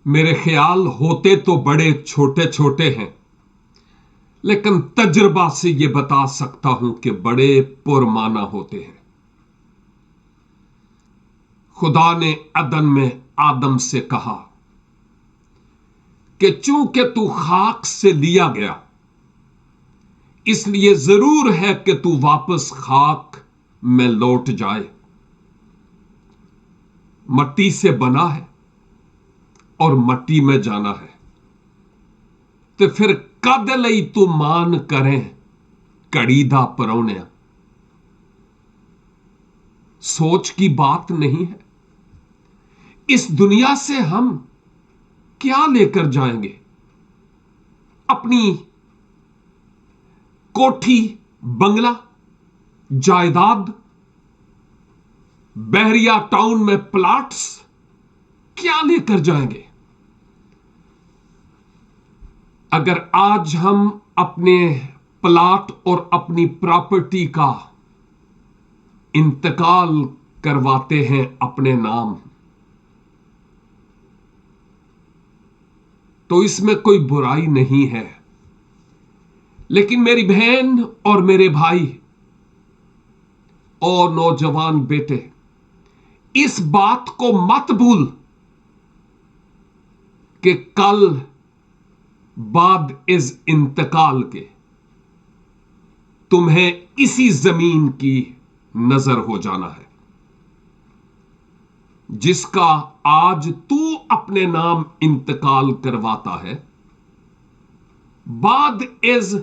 मेरे ख्याल होते तो बड़े छोटे छोटे हैं, लेकिन तजुर्बा से यह बता सकता हूं कि बड़े पुरमाना होते हैं। खुदा ने अदन में आदम से कहा कि चूंकि तू खाक से लिया गया, इसलिए जरूर है कि तू वापस खाक में लौट जाए। मट्टी से बना है और मट्टी में जाना है, तो फिर कद लई तू मान करें कड़ी दा परौनिया। सोच की बात नहीं है। इस दुनिया से हम क्या लेकर जाएंगे? अपनी कोठी, बंगला, जायदाद, बहरिया टाउन में प्लॉट्स क्या लेकर जाएंगे? अगर आज हम अपने प्लॉट और अपनी प्रॉपर्टी का इंतकाल करवाते हैं अपने नाम, तो इसमें कोई बुराई नहीं है। लेकिन मेरी बहन और मेरे भाई और नौजवान बेटे, इस बात को मत भूल कि कल बाद इस इंतकाल के तुम्हें इसी जमीन की नजर हो जाना है, जिसका आज तू अपने नाम इंतकाल करवाता है। बाद इस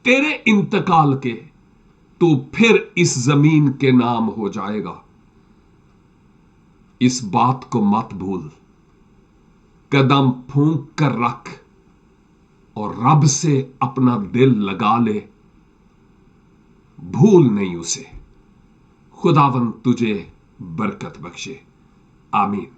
तेरे इंतकाल के तू फिर इस जमीन के नाम हो जाएगा। इस बात को मत भूल। कदम फूंक कर रख और रब से अपना दिल लगा ले, भूल नहीं उसे। खुदावंद तुझे बरकत बख्शे। आमीन।